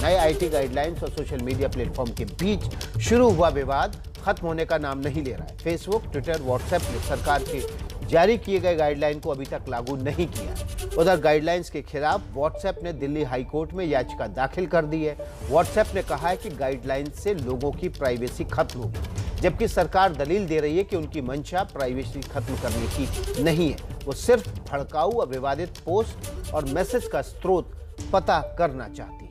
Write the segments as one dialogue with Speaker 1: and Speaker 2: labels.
Speaker 1: नए IT guidelines और social media platform के बीच शुरू हुआ विवाद खत्म होने का नाम नहीं ले रहा है। फेसबुक, ट्विटर, व्हाट्सएप ने सरकार के जारी किए गए गाइडलाइन को अभी तक लागू नहीं किया है। उधर गाइडलाइंस के खिलाफ व्हाट्सएप ने दिल्ली हाई कोर्ट में याचिका दाखिल कर दी है। व्हाट्सएप ने कहा है कि गाइडलाइंस से लोगों की प्राइवेसी खत्म होगी, जबकि सरकार दलील दे रही है कि उनकी मंशा प्राइवेसी खत्म करने की नहीं है, वो सिर्फ भड़काऊ और विवादित पोस्ट और मैसेज का स्रोत पता करना चाहती है।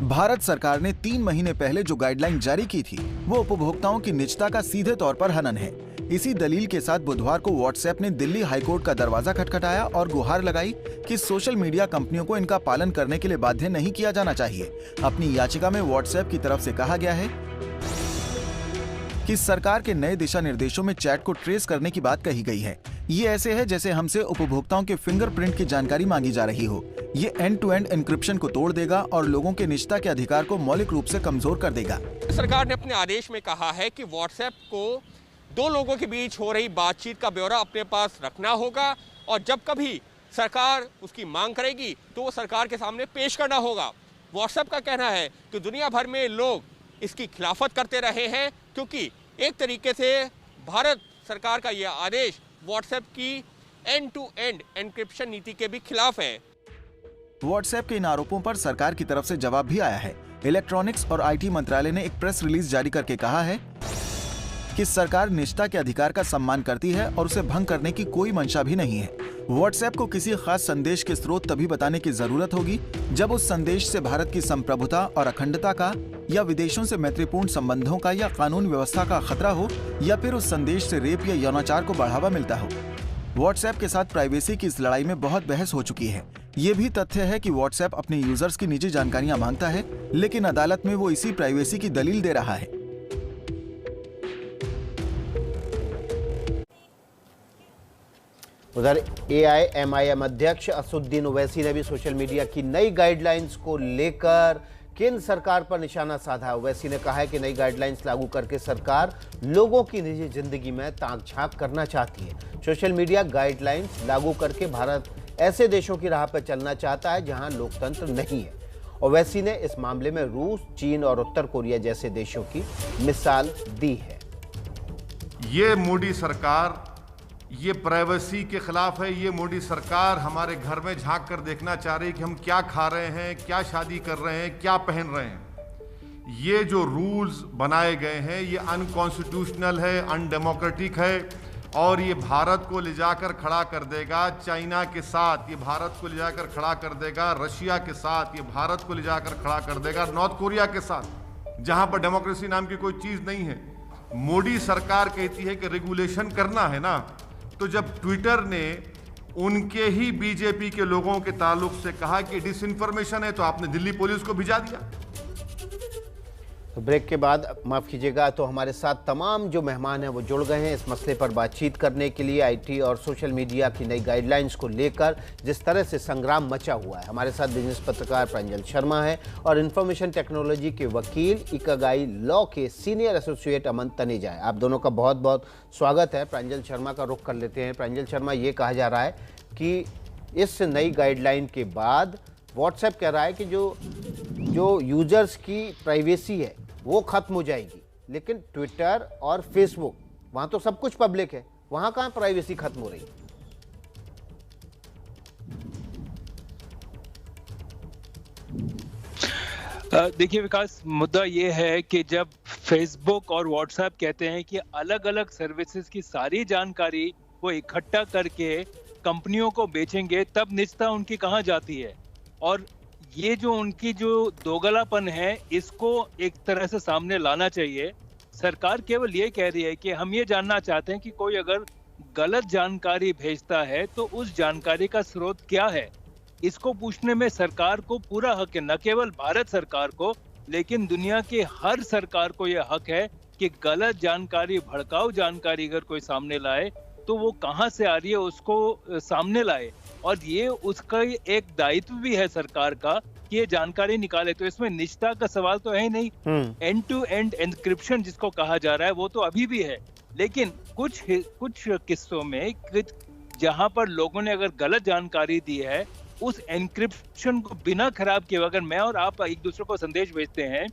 Speaker 2: भारत सरकार ने 3 महीने पहले जो गाइडलाइन जारी की थी वो उपभोक्ताओं की निजता का सीधे तौर पर हनन है। इसी दलील के साथ बुधवार को व्हाट्सएप ने दिल्ली हाईकोर्ट का दरवाजा खटखटाया और गुहार लगाई कि सोशल मीडिया कंपनियों को इनका पालन करने के लिए बाध्य नहीं किया जाना चाहिए। अपनी याचिका में व्हाट्सएप की तरफ से कहा गया है कि सरकार के नए दिशा निर्देशों में चैट को ट्रेस करने की बात कही गई है। ये ऐसे है जैसे हमसे उपभोक्ताओं के फिंगरप्रिंट की जानकारी मांगी जा रही हो। ये एंड टू एंड एन्क्रिप्शन को तोड़ देगा और लोगों के निजता के अधिकार को मौलिक रूप से कमजोर कर देगा।
Speaker 3: सरकार ने अपने आदेश में कहा है कि व्हाट्सएप को दो लोगों के बीच हो रही बातचीत का ब्यौरा अपने पास रखना होगा और जब कभी सरकार उसकी मांग करेगी तो वो सरकार के सामने पेश करना होगा। व्हाट्सएप का कहना है कि दुनिया भर में लोग इसकी खिलाफत करते रहे हैं क्योंकि एक तरीके से भारत सरकार का यह आदेश व्हाट्सएप की एंड टू एंड एन्क्रिप्शन नीति के भी खिलाफ है।
Speaker 2: व्हाट्सएप के इन आरोपों पर सरकार की तरफ से जवाब भी आया है। इलेक्ट्रॉनिक्स और आईटी मंत्रालय ने एक प्रेस रिलीज जारी करके कहा है कि सरकार निजता के अधिकार का सम्मान करती है और उसे भंग करने की कोई मंशा भी नहीं है। व्हाट्सएप को किसी खास संदेश के स्रोत तभी बताने की जरूरत होगी जब उस संदेश से भारत की संप्रभुता और अखंडता का या विदेशों से मैत्रीपूर्ण संबंधों का या कानून व्यवस्था का खतरा हो या फिर उस संदेश से रेप या यौनाचार को बढ़ावा मिलता हो। व्हाट्सएप के साथ प्राइवेसी की इस लड़ाई में बहुत बहस हो चुकी है। ये भी तथ्य है कि व्हाट्सएप अपने यूजर्स की निजी जानकारियां मांगता है, लेकिन अदालत में वो इसी प्राइवेसी की दलील दे रहा है।
Speaker 1: उधर AIMIM अध्यक्ष असदुद्दीन ओवैसी ने भी सोशल मीडिया की नई गाइडलाइंस को लेकर केंद्र सरकार पर निशाना साधा। ओवैसी ने कहा है कि नई गाइडलाइंस लागू करके सरकार लोगों की निजी जिंदगी में ताक झांक करना चाहती है। सोशल मीडिया गाइडलाइंस लागू करके भारत ऐसे देशों की राह पर चलना चाहता है जहां लोकतंत्र नहीं है। ओवैसी ने इस मामले में रूस, चीन और उत्तर कोरिया जैसे देशों की मिसाल दी है।
Speaker 4: ये मोदी सरकार ये प्राइवेसी के खिलाफ है। ये मोदी सरकार हमारे घर में झांक कर देखना चाह रही है कि हम क्या खा रहे हैं, क्या शादी कर रहे हैं, क्या पहन रहे हैं। ये जो रूल्स बनाए गए हैं ये अनकॉन्स्टिट्यूशनल है, अनडेमोक्रेटिक है और ये भारत को ले जाकर खड़ा कर देगा चाइना के साथ, ये भारत को ले जाकर खड़ा कर देगा रशिया के साथ, ये भारत को ले जाकर खड़ा कर देगा नॉर्थ कोरिया के साथ, जहां पर डेमोक्रेसी नाम की कोई चीज नहीं है। मोदी सरकार कहती है कि रेगुलेशन करना है ना, तो जब ट्विटर ने उनके ही बीजेपी के लोगों के ताल्लुक से कहा कि डिसइंफॉर्मेशन है तो आपने दिल्ली पुलिस को भिजा दिया।
Speaker 1: तो ब्रेक के बाद माफ कीजिएगा, तो हमारे साथ तमाम जो मेहमान हैं वो जुड़ गए हैं इस मसले पर बातचीत करने के लिए। आईटी और सोशल मीडिया की नई गाइडलाइंस को लेकर जिस तरह से संग्राम मचा हुआ है। हमारे साथ बिजनेस पत्रकार प्रांजल शर्मा है और इंफॉर्मेशन टेक्नोलॉजी के वकील इकागाई लॉ के सीनियर एसोसिएट अमन तनेजा है। आप दोनों का बहुत बहुत स्वागत है। प्रांजल शर्मा का रुख कर लेते हैं। प्रांजल शर्मा, ये कहा जा रहा है कि इस नई गाइडलाइन के बाद व्हाट्सएप कह रहा है कि जो यूजर्स की प्राइवेसी है वो खत्म हो जाएगी, लेकिन ट्विटर और फेसबुक वहां तो सब कुछ पब्लिक है, वहां कहां प्राइवेसी खत्म हो रही है?
Speaker 5: देखिए विकास, मुद्दा ये है कि जब फेसबुक और व्हाट्सएप कहते हैं कि अलग अलग सर्विसेज की सारी जानकारी वो इकट्ठा करके कंपनियों को बेचेंगे, तब निजता उनकी कहाँ जाती है? और ये जो उनकी जो दोगलापन है इसको एक तरह से सामने लाना चाहिए। सरकार केवल ये कह रही है कि हम ये जानना चाहते हैं कि कोई अगर गलत जानकारी भेजता है तो उस जानकारी का स्रोत क्या है। इसको पूछने में सरकार को पूरा हक है, न केवल भारत सरकार को लेकिन दुनिया के हर सरकार को यह हक है कि गलत जानकारी, भड़काऊ जानकारी अगर कोई सामने लाए तो वो कहाँ से आ रही है उसको सामने लाए, और ये उसका एक दायित्व भी है सरकार का कि ये जानकारी निकाले। तो इसमें निजता का सवाल तो है ही नहीं। एंड टू एंड एन्क्रिप्शन जिसको कहा जा रहा है वो तो अभी भी है, लेकिन कुछ किस्सों में जहां पर लोगों ने अगर गलत जानकारी दी है, उस एन्क्रिप्शन को बिना खराब किए, अगर मैं और आप एक दूसरे को संदेश भेजते हैं,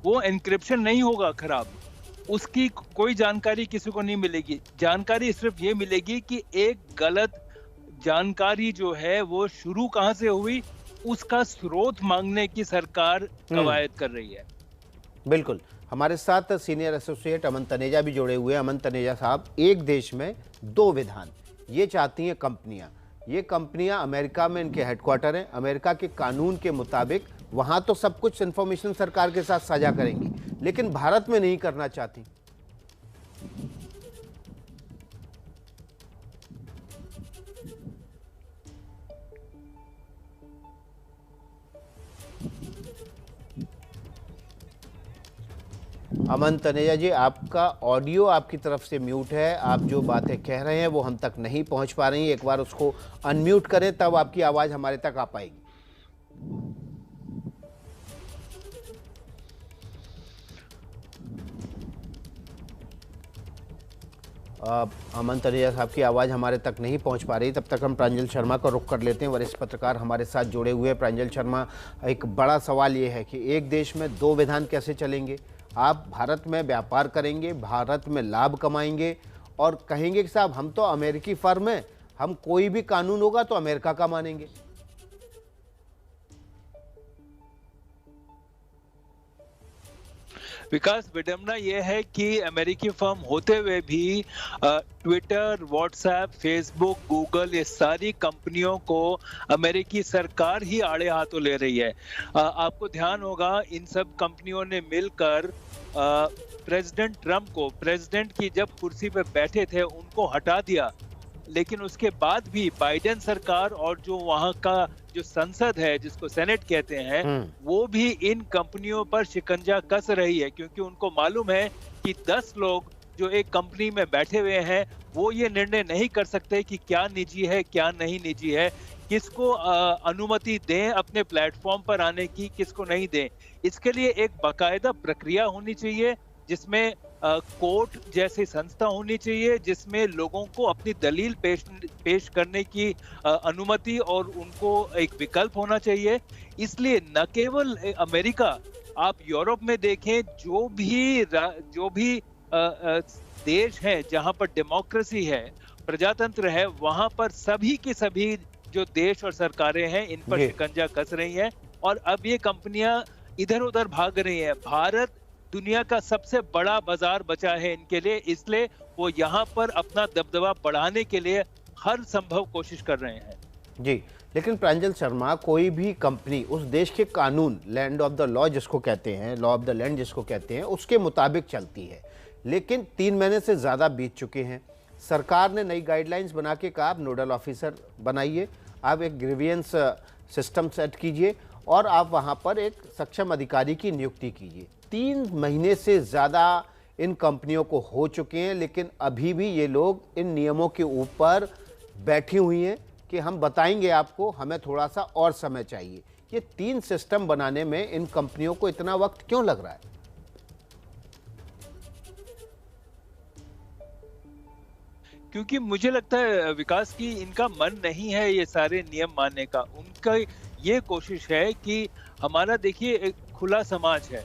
Speaker 5: वो एन्क्रिप्शन नहीं होगा खराब, उसकी कोई जानकारी किसी को नहीं मिलेगी। जानकारी सिर्फ ये मिलेगी कि एक गलत जानकारी जो है वो शुरू कहां से हुई, उसका स्रोत मांगने की सरकार कवायद कर रही है।
Speaker 1: बिल्कुल। हमारे साथ सीनियर एसोसिएट अमन तनेजा भी जुड़े हुए हैं। अमन तनेजा साहब, एक देश में दो विधान, ये चाहती हैं कंपनियां। ये कंपनियां अमेरिका में इनके हेडक्वार्टर हैं, अमेरिका के कानून के मुताबिक वहां तो सब कुछ इंफॉर्मेशन सरकार के साथ साझा करेंगी, लेकिन भारत में नहीं करना चाहती। अमन तनेजा जी, आपका ऑडियो आपकी तरफ से म्यूट है। आप जो बातें कह रहे हैं वो हम तक नहीं पहुंच पा रही। एक बार उसको अनम्यूट करें, तब आपकी आवाज़ हमारे तक आ पाएगी। अमन तनेजा साहब की आवाज़ हमारे तक नहीं पहुंच पा रही। तब तक हम प्रांजल शर्मा का रुख कर लेते हैं। वरिष्ठ पत्रकार हमारे साथ जुड़े हुए हैं। प्रांजल शर्मा, एक बड़ा सवाल ये है कि एक देश में दो विधान कैसे चलेंगे? आप भारत में व्यापार करेंगे, भारत में लाभ कमाएंगे और कहेंगे कि साहब हम तो अमेरिकी फर्म हैं, हम कोई भी कानून होगा तो अमेरिका का मानेंगे।
Speaker 5: विकास, विडम्बना यह है कि अमेरिकी फर्म होते हुए भी ट्विटर, व्हाट्सएप, फेसबुक, गूगल, ये सारी कंपनियों को अमेरिकी सरकार ही आड़े हाथों ले रही है। आपको ध्यान होगा, इन सब कंपनियों ने मिलकर प्रेसिडेंट ट्रंप को, प्रेसिडेंट की जब कुर्सी पर बैठे थे, उनको हटा दिया। लेकिन उसके बाद भी बाइडेन सरकार और जो वहां का जो संसद है, जिसको सेनेट कहते हैं, वो भी इन कंपनियों पर शिकंजा कस रही है, क्योंकि उनको मालूम है कि 10 लोग जो एक कंपनी में बैठे हुए हैं, वो ये निर्णय नहीं कर सकते कि क्या निजी है, क्या नहीं निजी है, किसको अनुमति दें अपने प्लेटफॉर्म पर आने की, किसको नहीं दें। इसके लिए एक बाकायदा प्रक्रिया होनी चाहिए, जिसमें कोर्ट जैसी संस्था होनी चाहिए, जिसमें लोगों को अपनी दलील पेश करने की अनुमति और उनको एक विकल्प होना चाहिए। इसलिए न केवल अमेरिका, आप यूरोप में देखें, जो भी देश है जहां पर डेमोक्रेसी है, प्रजातंत्र है, वहां पर सभी के सभी जो देश और सरकारें हैं, इन पर शिकंजा कस रही हैं और अब ये कंपनियां इधर उधर भाग रही हैं। भारत दुनिया का सबसे बड़ा बाजार बचा है इनके लिए, इसलिए वो यहाँ पर अपना दबदबा बढ़ाने के लिए हर संभव कोशिश कर रहे हैं।
Speaker 1: जी, लेकिन प्रांजल शर्मा, कोई भी कंपनी उस देश के कानून, लैंड ऑफ द लॉ जिसको कहते हैं, लॉ ऑफ द लैंड जिसको कहते हैं, उसके मुताबिक चलती है। लेकिन 3 महीने से ज़्यादा बीत चुके हैं। सरकार ने नई गाइडलाइंस बना के कहा, आप नोडल ऑफिसर बनाइए, आप एक ग्रीवियंस सिस्टम सेट कीजिए और आप वहाँ पर एक सक्षम अधिकारी की नियुक्ति कीजिए। 3 महीने से ज़्यादा इन कंपनियों को हो चुके हैं, लेकिन अभी भी ये लोग इन नियमों के ऊपर बैठी हुई हैं कि हम बताएंगे आपको, हमें थोड़ा सा और समय चाहिए। ये 3 सिस्टम बनाने में इन कंपनियों को इतना वक्त क्यों लग रहा है?
Speaker 5: क्योंकि मुझे लगता है विकास की इनका मन नहीं है ये सारे नियम मानने का। उनका ये कोशिश है कि हमारा, देखिए, एक खुला समाज है,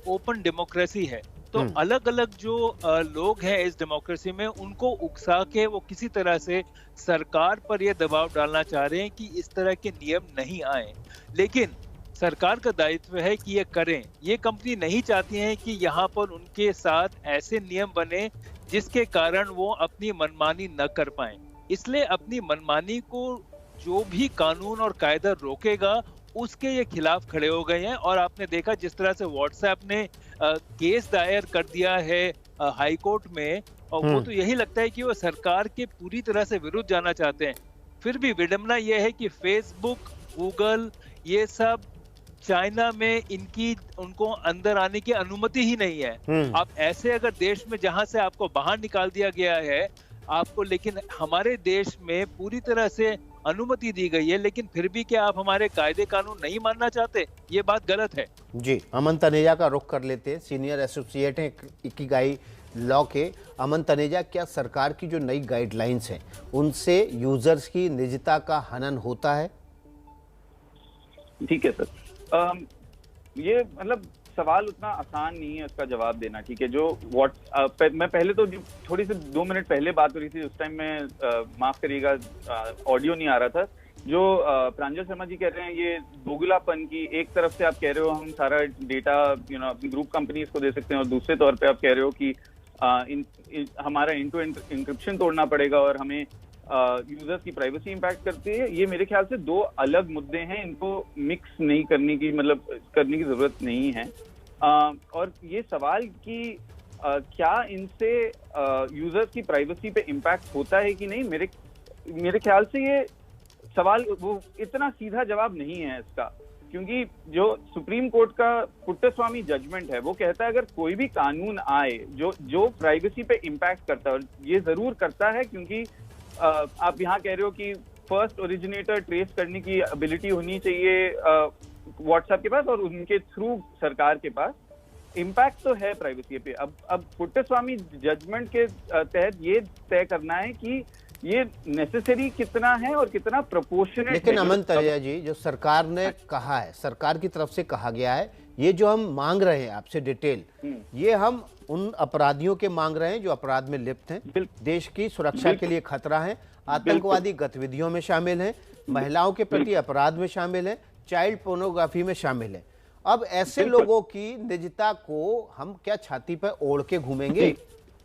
Speaker 5: ओपन डेमोक्रेसी है, तो अलग अलग जो लोग हैं इस डेमोक्रेसी में, उनको उकसा के वो किसी तरह से सरकार पर ये दबाव डालना चाह रहे हैं कि इस तरह के नियम नहीं आए। लेकिन सरकार का दायित्व है कि ये करें। ये कंपनी नहीं चाहती है कि यहाँ पर उनके साथ ऐसे नियम बने जिसके कारण वो अपनी मनमानी न कर पाए। इसलिए अपनी मनमानी को जो भी कानून और कायदा रोकेगा, उसके ये खिलाफ खड़े हो गए हैं। और आपने देखा जिस तरह से व्हाट्सएप ने केस दायर कर दिया है हाई कोर्ट में, और वो तो यही लगता है कि वो सरकार के पूरी तरह से विरुद्ध जाना चाहते हैं। फिर भी विडंबना ये है कि फेसबुक, गूगल, ये सब चाइना में उनको अंदर आने की अनुमति ही नहीं है। आप ऐसे अगर देश में जहां से आपको बाहर निकाल दिया गया है आपको, लेकिन हमारे देश में पूरी तरह से अनुमति दी गई है, लेकिन फिर भी क्या आप हमारे कायदे कानून नहीं मानना चाहते? ये बात गलत है।
Speaker 1: जी, अमन तनेजा का रुख कर लेते हैं। सीनियर एसोसिएट हैं इकिगाई लॉ के। अमन तनेजा, क्या सरकार की जो नई गाइडलाइंस हैं उनसे यूजर्स की निजता का हनन होता है?
Speaker 6: ठीक है सर, ये मतलब सवाल उतना आसान नहीं है उसका जवाब देना। ठीक है, जो मैं पहले तो थोड़ी सी 2 मिनट पहले बात हो रही थी, उस टाइम में माफ करिएगा ऑडियो नहीं आ रहा था। जो प्रांजल शर्मा जी कह रहे हैं ये दोगलापन की, एक तरफ से आप कह रहे हो हम सारा डेटा अपनी ग्रुप कंपनीज को दे सकते हैं और दूसरे तौर पे आप कह रहे हो कि हमारा एंड टू एंड इंक्रिप्शन तोड़ना पड़ेगा और हमें यूजर्स की प्राइवेसी इंपैक्ट करती है। ये मेरे ख्याल से 2 अलग मुद्दे हैं, इनको मिक्स नहीं करने की करने की जरूरत नहीं है। और ये सवाल कि क्या इनसे यूजर्स की प्राइवेसी पे इम्पैक्ट होता है कि नहीं, मेरे ख्याल से ये सवाल वो इतना सीधा जवाब नहीं है इसका, क्योंकि जो सुप्रीम कोर्ट का पुट्टस्वामी जजमेंट है वो कहता है अगर कोई भी कानून आए जो प्राइवेसी पे इम्पैक्ट करता है, और ये जरूर करता है क्योंकि आप यहाँ कह रहे हो कि फर्स्ट ओरिजिनेटर ट्रेस करने की एबिलिटी होनी चाहिए व्हाट्सएप के पास और उनके थ्रू सरकार के पास, इम्पैक्ट तो है प्राइवेसी पे। अब पुट्टस्वामी जजमेंट के तहत ये तय करना है कि ये नेसेसरी कितना है और कितना प्रोपोर्शनेट।
Speaker 1: लेकिन अमन तनेजा जी, जो सरकार ने कहा है, सरकार की तरफ से कहा गया है, ये जो हम मांग रहे हैं आपसे डिटेल, ये हम उन अपराधियों के मांग रहे हैं जो अपराध में लिप्त हैं, देश की सुरक्षा के लिए खतरा है, आतंकवादी गतिविधियों में शामिल हैं, महिलाओं के प्रति अपराध में शामिल हैं, चाइल्ड पोर्नोग्राफी में शामिल हैं। अब ऐसे लोगों की निजता को हम क्या छाती पर ओढ़ के घूमेंगे?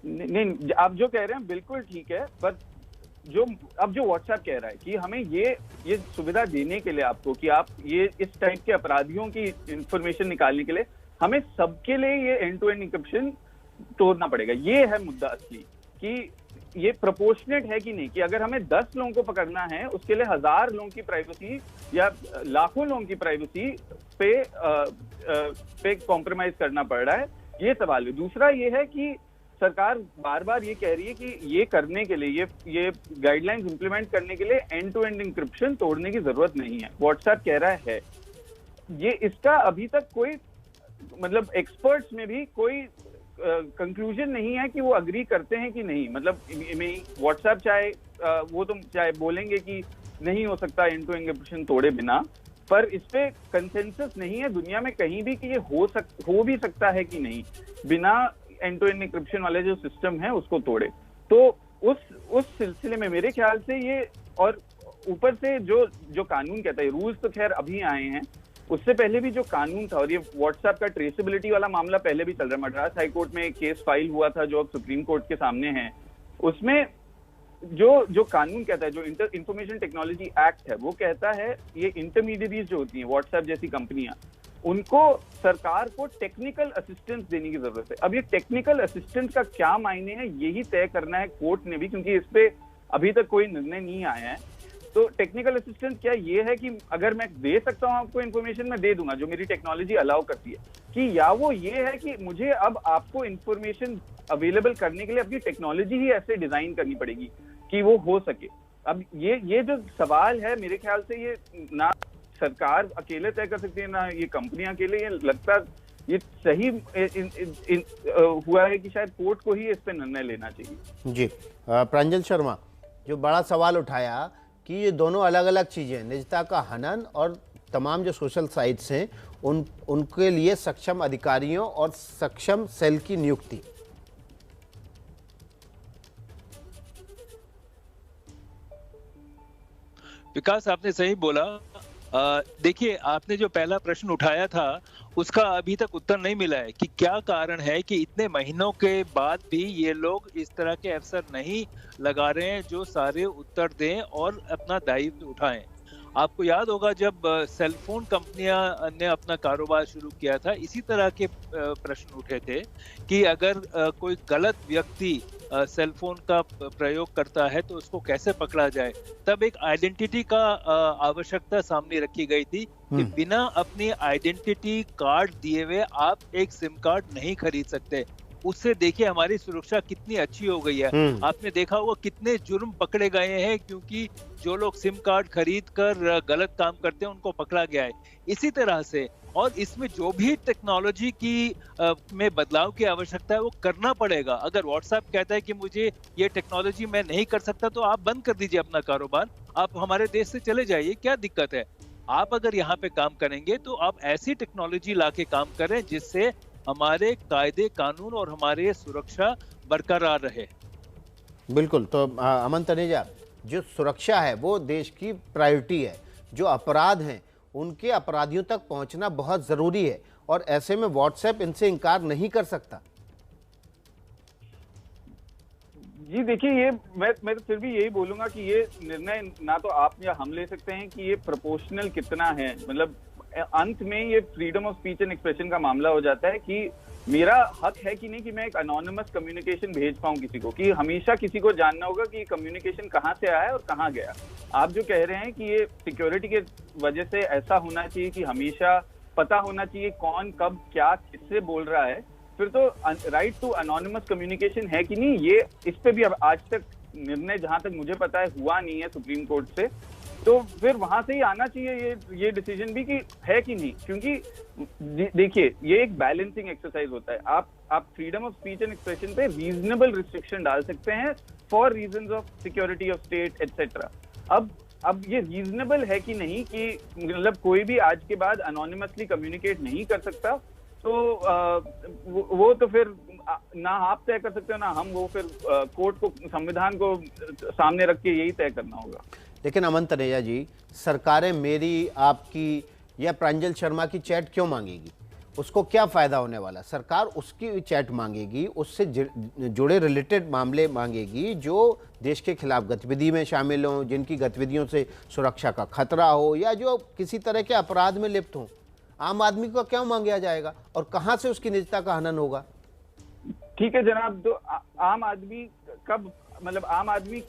Speaker 6: नहीं, आप जो कह रहे हैं बिल्कुल ठीक है, पर जो व्हाट्सएप कह रहा है कि हमें ये सुविधा देने के लिए आपको कि आप ये इस टाइप के अपराधियों की इंफॉर्मेशन निकालने के लिए हमें सबके लिए ये एंड टू एंड इंक्रिप्शन तोड़ना पड़ेगा। ये है मुद्दा असली, कि ये प्रोपोर्शनेट है कि नहीं, कि अगर हमें 10 लोगों को पकड़ना है उसके लिए 1000 लोगों की प्राइवेसी या लाखों लोगों की प्राइवेसी पे कॉम्प्रोमाइज करना पड़ रहा है, ये सवाल है। दूसरा ये है कि सरकार बार बार ये कह रही है कि ये करने के लिए, ये गाइडलाइंस इंप्लीमेंट करने के लिए एंड टू एंड इंक्रिप्शन तोड़ने की जरूरत नहीं है। व्हाट्सएप कह रहा है ये, इसका अभी तक कोई मतलब एक्सपर्ट्स में भी कोई कंक्लूजन नहीं है कि वो अग्री करते हैं कि नहीं। मतलब व्हाट्सएप चाहे बोलेंगे कि नहीं हो सकता एंड टू एंड इंक्रिप्शन तोड़े बिना, पर इस पे कंसेंसस नहीं है दुनिया में कहीं भी कि ये हो भी सकता है कि नहीं बिना एंड टू एंड इंक्रिप्शन वाले जो सिस्टम है उसको तोड़े। तो उस सिलसिले में मेरे ख्याल से ये, और ऊपर से जो कानून कहता है, रूल्स तो खैर अभी आए हैं, उससे पहले भी जो कानून था, और ये व्हाट्सएप का ट्रेसेबिलिटी वाला मामला पहले भी चल रहा है। मद्रास हाईकोर्ट में एक केस फाइल हुआ था जो अब सुप्रीम कोर्ट के सामने है। उसमें जो कानून कहता है, जो इंफॉर्मेशन टेक्नोलॉजी एक्ट है, वो कहता है ये इंटरमीडिएटरीज जो होती हैं व्हाट्सएप जैसी कंपनियां, उनको सरकार को टेक्निकल असिस्टेंस देने की जरूरत है। अब ये टेक्निकल असिस्टेंस का क्या मायने है यही तय करना है कोर्ट ने भी, क्योंकि इस पे अभी तक कोई निर्णय नहीं आया है। तो टेक्निकल असिस्टेंस क्या ये है कि अगर मैं दे सकता हूं आपको इन्फॉर्मेशन, मैं दे दूंगा जो मेरी टेक्नोलॉजी अलाउ करती है, कि या वो ये है कि मुझे अब आपको इन्फॉर्मेशन अवेलेबल करने के लिए अपनी टेक्नोलॉजी ही ऐसे डिजाइन करनी पड़ेगी कि वो हो सके। अब ये जो सवाल है, मेरे ख्याल से ये ना सरकार अकेले तय कर सकती है ना ये कंपनियां अकेले। ये लगता ये सही हुआ है कि शायद कोर्ट को ही इस पे निर्णय लेना चाहिए।
Speaker 1: जी, प्रांजल शर्मा, जो बड़ा सवाल उठाया कि ये दोनों अलग अलग चीजें, निजता का हनन और तमाम जो सोशल साइट्स हैं उनके लिए सक्षम अधिकारियों और सक्षम सेल की नियुक्ति।
Speaker 5: विकास, आपने सही बोला। देखिए, आपने जो पहला प्रश्न उठाया था उसका अभी तक उत्तर नहीं मिला है कि क्या कारण है कि इतने महीनों के बाद भी ये लोग इस तरह के अफसर नहीं लगा रहे हैं जो सारे उत्तर दें और अपना दायित्व उठाएं। आपको याद होगा जब सेलफोन कंपनियां ने अपना कारोबार शुरू किया था, इसी तरह के प्रश्न उठे थे कि अगर कोई गलत व्यक्ति सेलफोन का प्रयोग करता है तो उसको कैसे पकड़ा जाए। तब एक आइडेंटिटी का आवश्यकता सामने रखी गई थी कि बिना अपनी आइडेंटिटी कार्ड दिए हुए आप एक सिम कार्ड नहीं खरीद सकते। उससे देखिए हमारी सुरक्षा कितनी अच्छी हो गई है। आपने देखा होगा कितने जुर्म पकड़े गए हैं क्योंकि जो लोग सिम कार्ड खरीद कर गलत काम करते हैं उनको पकड़ा गया है। इसी तरह से और इसमें जो भी टेक्नोलॉजी की में बदलाव की आवश्यकता है वो करना पड़ेगा। अगर व्हाट्सएप कहता है कि मुझे ये टेक्नोलॉजी मैं नहीं कर सकता, तो आप बंद कर दीजिए अपना कारोबार, आप हमारे देश से चले जाइए, क्या दिक्कत है? आप अगर यहाँ पे काम करेंगे तो आप ऐसी टेक्नोलॉजी लाके काम करें जिससे हमारे कायदे कानून और हमारे सुरक्षा बरकरार रहे।
Speaker 1: बिल्कुल। तो अमन तनेजा, जो सुरक्षा है वो देश की प्रायोरिटी है, जो अपराध हैं उनके अपराधियों तक पहुंचना बहुत ज़रूरी है, और ऐसे में व्हाट्सएप इनसे इनकार नहीं कर सकता।
Speaker 6: जी देखिए, ये मैं तो फिर भी यही बोलूंगा कि ये निर्णय ना तो आप या हम ले सकते हैं कि ये प्रोपोर्शनल कितना है। मतलब अंत में ये freedom of speech and expression का मामला हो जाता है कि मेरा हक है कि नहीं कि मैं एक अनोनिमस कम्युनिकेशन भेज पाऊं किसी को, कि हमेशा किसी को जानना होगा कि कम्युनिकेशन कहाँ से आया और कहाँ गया। आप जो कह रहे हैं कि ये सिक्योरिटी के वजह से ऐसा होना चाहिए कि हमेशा पता होना चाहिए कौन कब क्या किससे बोल रहा है, फिर तो राइट टू अनोनिमस कम्युनिकेशन है कि नहीं, ये इस पे भी अब आज तक निर्णय जहां तक मुझे पता है हुआ नहीं है सुप्रीम कोर्ट से। तो फिर वहां से ही आना चाहिए ये डिसीजन भी कि है कि नहीं, क्योंकि देखिए ये एक बैलेंसिंग एक्सरसाइज होता है। आप freedom of speech and expression पे रीजनेबल रिस्ट्रिक्शन डाल सकते हैं for reasons of security of state etcetera. अब ये रीजनेबल है कि नहीं कि मतलब कोई भी आज के बाद अनोनिमसली कम्युनिकेट नहीं कर सकता, तो वो तो फिर ना आप तय कर सकते हो ना हम, वो फिर कोर्ट को, संविधान को सामने रख के यही तय करना होगा।
Speaker 1: लेकिन अमन तनेजा जी, सरकारें मेरी, आपकी या प्रांजल शर्मा की चैट क्यों मांगेगी? उसको क्या फ़ायदा होने वाला? सरकार उसकी चैट मांगेगी, उससे जुड़े रिलेटेड मामले मांगेगी जो देश के खिलाफ गतिविधि में शामिल हों, जिनकी गतिविधियों से सुरक्षा का खतरा हो, या जो किसी तरह के अपराध में लिप्त हों। आम आदमी को क्यों मांगा जाएगा और कहाँ से उसकी निजता का हनन होगा?
Speaker 6: ठीक है जनाब, तो आम आदमी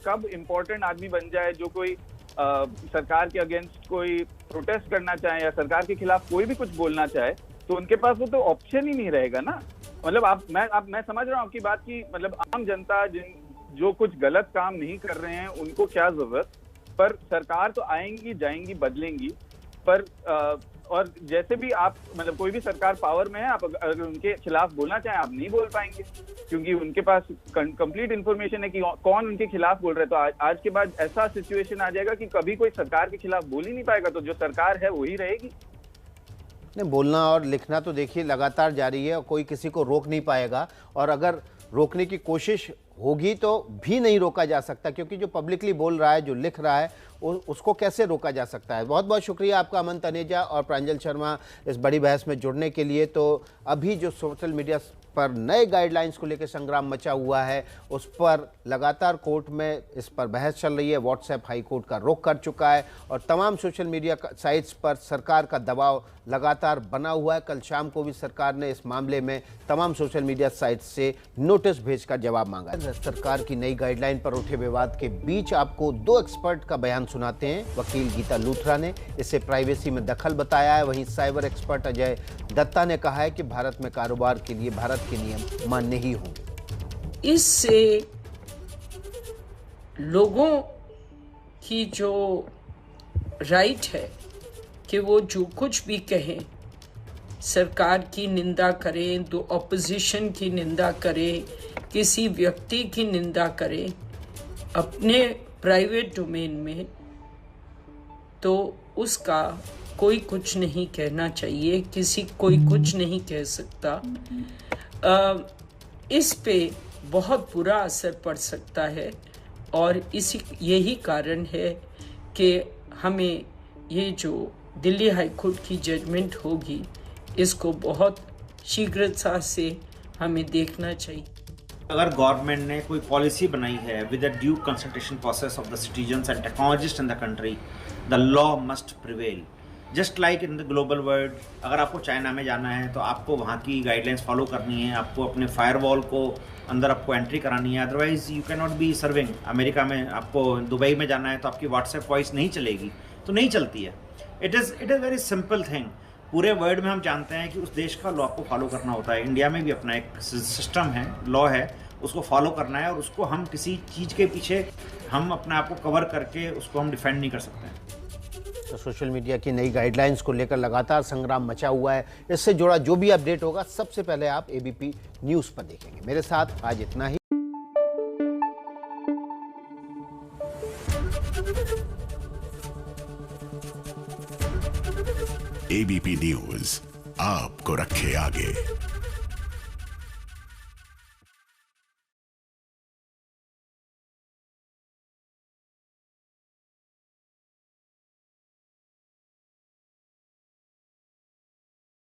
Speaker 6: कब इम्पोर्टेंट आदमी बन जाए जो कोई सरकार के अगेंस्ट कोई प्रोटेस्ट करना चाहे या सरकार के खिलाफ कोई भी कुछ बोलना चाहे, तो उनके पास वो तो ऑप्शन ही नहीं रहेगा ना। मतलब मैं समझ रहा हूँ आपकी बात की, मतलब आम जनता जो कुछ गलत काम नहीं कर रहे हैं उनको क्या जरूरत, पर सरकार तो आएंगी जाएंगी बदलेंगी, पर और जैसे भी आप मतलब कोई भी सरकार पावर में है, आप अगर उनके खिलाफ बोलना चाहें आप नहीं बोल पाएंगे, क्योंकि उनके पास कंप्लीट इन्फॉर्मेशन है कि कौन उनके खिलाफ बोल रहे हैं। तो आज के बाद ऐसा सिचुएशन आ जाएगा कि कभी कोई सरकार के खिलाफ बोल ही नहीं पाएगा, तो जो सरकार है वही रहेगी।
Speaker 1: नहीं, बोलना और लिखना तो देखिए लगातार जारी है और कोई किसी को रोक नहीं पाएगा, और अगर रोकने की कोशिश होगी तो भी नहीं रोका जा सकता, क्योंकि जो पब्लिकली बोल रहा है, जो लिख रहा है, उसको कैसे रोका जा सकता है। बहुत बहुत शुक्रिया आपका अमन तनेजा और प्रांजल शर्मा इस बड़ी बहस में जुड़ने के लिए। तो अभी जो सोशल मीडिया पर नए गाइडलाइंस को लेकर संग्राम मचा हुआ है, उस पर लगातार कोर्ट में इस पर बहस चल रही है। व्हाट्सएप हाई कोर्ट का रुख कर चुका है और तमाम सोशल मीडिया साइट्स पर सरकार का दबाव लगातार बना हुआ है। कल शाम को भी सरकार ने इस मामले में तमाम सोशल मीडिया साइट्स से नोटिस भेजकर जवाब मांगा है। सरकार की नई गाइडलाइन पर उठे विवाद के बीच आपको दो एक्सपर्ट का बयान सुनाते हैं। वकील गीता लूथरा ने इसे प्राइवेसी में दखल बताया है, वहीं साइबर एक्सपर्ट अजय दत्ता ने कहा है कि भारत में कारोबार के लिए भारत के नियम मान्य ही होंगे।
Speaker 7: इससे लोगों की जो राइट है कि वो जो कुछ भी कहें, सरकार की निंदा करें, दो ऑपोजिशन की निंदा करें, किसी व्यक्ति की निंदा करें अपने प्राइवेट डोमेन में, तो उसका कोई कुछ नहीं कहना चाहिए, कोई कुछ नहीं कह सकता। इस पे बहुत बुरा असर पड़ सकता है और यही कारण है कि हमें ये जो दिल्ली हाई कोर्ट की जजमेंट होगी, इसको बहुत शीघ्रता से हमें देखना चाहिए।
Speaker 8: अगर गवर्नमेंट ने कोई पॉलिसी बनाई है with a due consultation process of the citizens and technologist in the country, the law must prevail. Just like in the global world, अगर आपको चाइना में जाना है तो आपको वहाँ की गाइडलाइंस फॉलो करनी है, आपको अपने फायरवॉल को अंदर आपको एंट्री करानी है, otherwise you can not be serving. America में आपको दुबई में जाना है तो आपकी व्हाट्सएप वॉइस नहीं चलेगी, तो नहीं चलती है। It is very simple thing. पूरे वर्ल्ड में हम जानते हैं कि उस देश का लॉ को फॉलो करना होता है। इंडिया में भी अपना एक सिस्टम है, लॉ है, उसको फॉलो करना है, और उसको हम किसी चीज़ के पीछे हम अपने आप को कवर करके उसको हम डिफेंड नहीं कर सकते हैं।
Speaker 1: सोशल मीडिया की नई गाइडलाइंस को लेकर लगातार संग्राम मचा हुआ है। इससे जुड़ा जो भी अपडेट होगा सबसे पहले आप एबीपी न्यूज़ पर देखेंगे। मेरे साथ आज इतना ही।
Speaker 9: एबीपी न्यूज़ आपको रखे आगे।